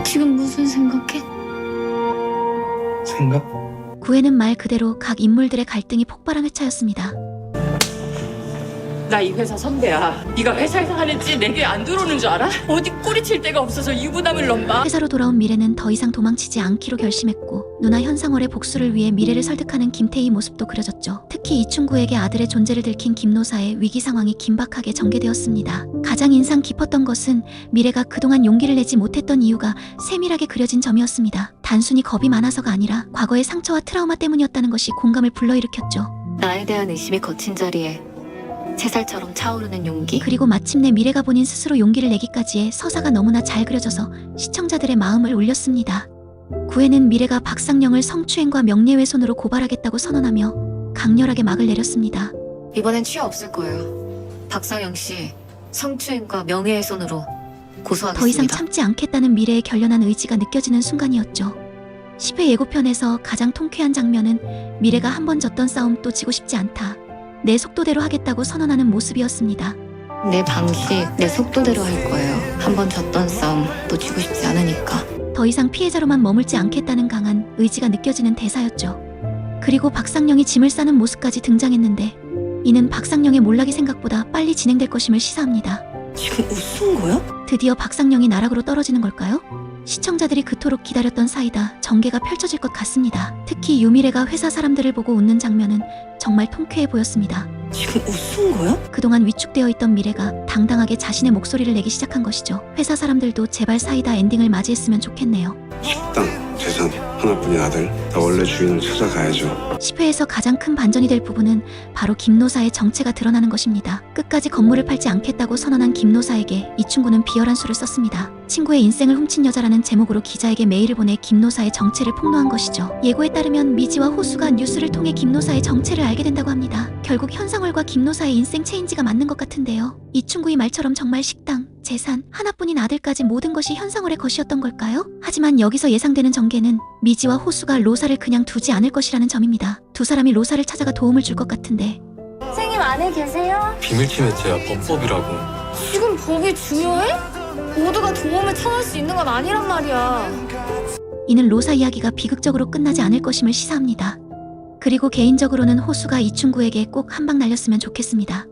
지금 무슨 생각해? 생각? 9회는 말 그대로 각 인물들의 갈등이 폭발한 회차였습니다. 나 이 회사 선배야. 네가 회사에서 하는지 내게 안 들어오는 줄 알아? 어디 꼬리칠 데가 없어서 유부남을 넘봐. 회사로 돌아온 미래는 더 이상 도망치지 않기로 결심했고 누나 현상월의 복수를 위해 미래를 설득하는 김태희 모습도 그려졌죠. 특히 이충구에게 아들의 존재를 들킨 김노사의 위기 상황이 긴박하게 전개되었습니다. 가장 인상 깊었던 것은 미래가 그동안 용기를 내지 못했던 이유가 세밀하게 그려진 점이었습니다. 단순히 겁이 많아서가 아니라 과거의 상처와 트라우마 때문이었다는 것이 공감을 불러일으켰죠. 나에 대한 의심이 거친 자리에 새살처럼 차오르는 용기. 그리고 마침내 미래가 본인 스스로 용기를 내기까지의 서사가 너무나 잘 그려져서 시청자들의 마음을 울렸습니다. 9회는 미래가 박상영을 성추행과 명예훼손으로 고발하겠다고 선언하며 강렬하게 막을 내렸습니다. 이번엔 취하 없을 거예요. 박상영 씨 성추행과 명예훼손으로 고소하겠습니다. 더 이상 참지 않겠다는 미래의 결연한 의지가 느껴지는 순간이었죠. 10회 예고편에서 가장 통쾌한 장면은 미래가 한 번 졌던 싸움 또 지고 싶지 않다. 내 속도대로 하겠다고 선언하는 모습이었습니다. 내 방식, 내 속도대로 할 거예요. 한 번 졌던 싸움 또 지고 싶지 않으니까. 더 이상 피해자로만 머물지 않겠다는 강한 의지가 느껴지는 대사였죠. 그리고 박상영이 짐을 싸는 모습까지 등장했는데 이는 박상영의 몰락이 생각보다 빨리 진행될 것임을 시사합니다. 지금 웃은 거야? 드디어 박상영이 나락으로 떨어지는 걸까요? 시청자들이 그토록 기다렸던 사이다 전개가 펼쳐질 것 같습니다. 특히 유미래가 회사 사람들을 보고 웃는 장면은 정말 통쾌해 보였습니다. 지금 웃은 거야? 그동안 위축되어 있던 미래가 당당하게 자신의 목소리를 내기 시작한 것이죠. 회사 사람들도 제발 사이다 엔딩을 맞이했으면 좋겠네요. 식당, 재산, 하나뿐인 아들. 나 원래 주인을 찾아가야죠. 10회에서 가장 큰 반전이 될 부분은 바로 김노사의 정체가 드러나는 것입니다. 끝까지 건물을 팔지 않겠다고 선언한 김노사에게 이충구는 비열한 수를 썼습니다. 친구의 인생을 훔친 여자라는 제목으로 기자에게 메일을 보내 김노사의 정체를 폭로한 것이죠. 예고에 따르면 미지와 호수가 뉴스를 통해 김노사의 정체를 알게 된다고 합니다. 결국 현상월과 김노사의 인생 체인지가 맞는 것 같은데요. 이충구의 말처럼 정말 식당, 재산, 하나뿐인 아들까지 모든 것이 현상월의 것이었던 걸까요? 하지만 여기서 예상되는 전개는 미지와 호수가 로사를 그냥 두지 않을 것이라는 점입니다. 두 사람이 로사를 찾아가 도움을 줄 것 같은데 선생님 안에 계세요? 비밀팀 해체야 범법이라고. 지금 법이 중요해? 모두가 도움을 청할 수 있는 건 아니란 말이야. 이는 로사 이야기가 비극적으로 끝나지 않을 것임을 시사합니다. 그리고 개인적으로는 호수가 이충구에게 꼭 한 방 날렸으면 좋겠습니다.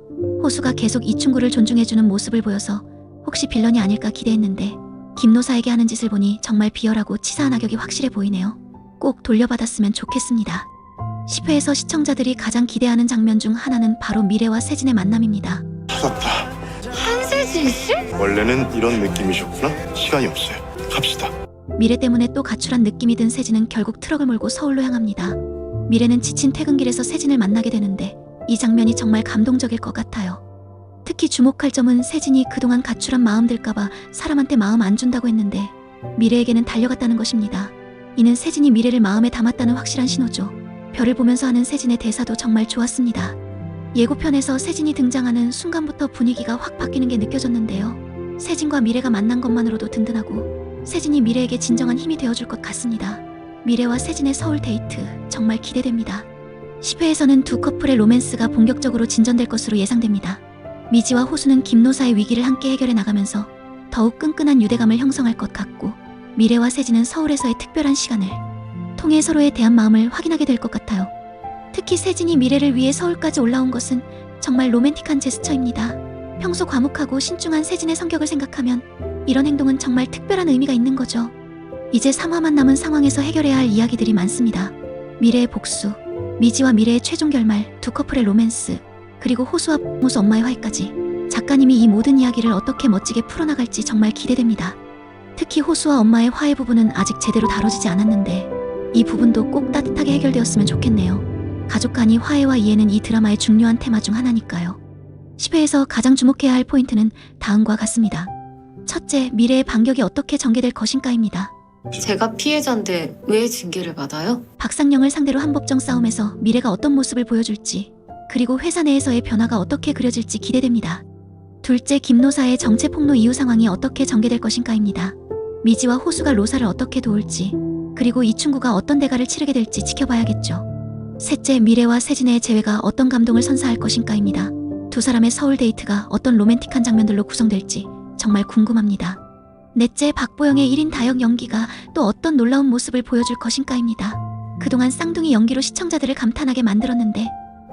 호수가 계속 이충구를 존중해주는 모습을 보여서 혹시 빌런이 아닐까 기대했는데 김노사에게 하는 짓을 보니 정말 비열하고 치사한 악역이 확실해 보이네요. 꼭 돌려받았으면 좋겠습니다. 10회에서 시청자들이 가장 기대하는 장면 중 하나는 바로 미래와 세진의 만남입니다. 찾았다. 한세진 씨? 원래는 이런 느낌이셨구나. 시간이 없어요. 갑시다. 미래 때문에 또 가출한 느낌이 든 세진은 결국 트럭을 몰고 서울로 향합니다. 미래는 지친 퇴근길에서 세진을 만나게 되는데 이 장면이 정말 감동적일 것 같아요. 특히 주목할 점은 세진이 그동안 가출한 마음 들까봐 사람한테 마음 안 준다고 했는데 미래에게는 달려갔다는 것입니다. 이는 세진이 미래를 마음에 담았다는 확실한 신호죠. 별을 보면서 하는 세진의 대사도 정말 좋았습니다. 예고편에서 세진이 등장하는 순간부터 분위기가 확 바뀌는 게 느껴졌는데요. 세진과 미래가 만난 것만으로도 든든하고 세진이 미래에게 진정한 힘이 되어줄 것 같습니다. 미래와 세진의 서울 데이트 정말 기대됩니다. 10회에서는 두 커플의 로맨스가 본격적으로 진전될 것으로 예상됩니다. 미지와 호수는 김노사의 위기를 함께 해결해 나가면서 더욱 끈끈한 유대감을 형성할 것 같고 미래와 세진은 서울에서의 특별한 시간을 통해 서로에 대한 마음을 확인하게 될 것 같아요. 특히 세진이 미래를 위해 서울까지 올라온 것은 정말 로맨틱한 제스처입니다. 평소 과묵하고 신중한 세진의 성격을 생각하면 이런 행동은 정말 특별한 의미가 있는 거죠. 이제 3화만 남은 상황에서 해결해야 할 이야기들이 많습니다. 미래의 복수, 미지와 미래의 최종 결말, 두 커플의 로맨스, 그리고 호수와 호수 엄마의 화해까지 작가님이 이 모든 이야기를 어떻게 멋지게 풀어나갈지 정말 기대됩니다. 특히 호수와 엄마의 화해 부분은 아직 제대로 다뤄지지 않았는데 이 부분도 꼭 따뜻하게 해결되었으면 좋겠네요. 가족 간의 화해와 이해는 이 드라마의 중요한 테마 중 하나니까요. 10회에서 가장 주목해야 할 포인트는 다음과 같습니다. 첫째, 미래의 반격이 어떻게 전개될 것인가입니다. 제가 피해자인데 왜 징계를 받아요? 박상영을 상대로 한 법정 싸움에서 미래가 어떤 모습을 보여줄지 그리고 회사 내에서의 변화가 어떻게 그려질지 기대됩니다. 둘째, 김노사의 정체 폭로 이후 상황이 어떻게 전개될 것인가입니다. 미지와 호수가 로사를 어떻게 도울지 그리고 이충구가 어떤 대가를 치르게 될지 지켜봐야겠죠. 셋째, 미래와 세진의 재회가 어떤 감동을 선사할 것인가입니다. 두 사람의 서울 데이트가 어떤 로맨틱한 장면들로 구성될지 정말 궁금합니다. 넷째 박보영의 1인 다역 연기가 또 어떤 놀라운 모습을 보여줄 것인가입니다. 그동안 쌍둥이 연기로 시청자들을 감탄하게 만들었는데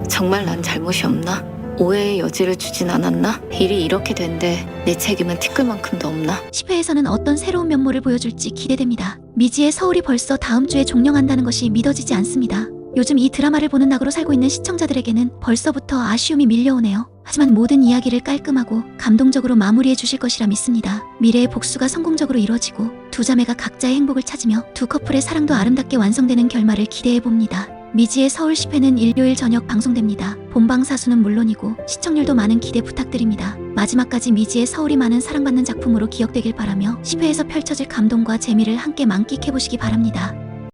정말 난 잘못이 없나? 오해의 여지를 주진 않았나? 일이 이렇게 된데 내 책임은 티끌만큼도 없나? 10회에서는 어떤 새로운 면모를 보여줄지 기대됩니다. 미지의 서울이 벌써 다음 주에 종영한다는 것이 믿어지지 않습니다. 요즘 이 드라마를 보는 낙으로 살고 있는 시청자들에게는 벌써부터 아쉬움이 밀려오네요. 하지만 모든 이야기를 깔끔하고 감동적으로 마무리해 주실 것이라 믿습니다. 미래의 복수가 성공적으로 이루어지고 두 자매가 각자의 행복을 찾으며 두 커플의 사랑도 아름답게 완성되는 결말을 기대해 봅니다. 미지의 서울 10회는 일요일 저녁 방송됩니다. 본방 사수는 물론이고 시청률도 많은 기대 부탁드립니다. 마지막까지 미지의 서울이 많은 사랑받는 작품으로 기억되길 바라며 10회에서 펼쳐질 감동과 재미를 함께 만끽해 보시기 바랍니다.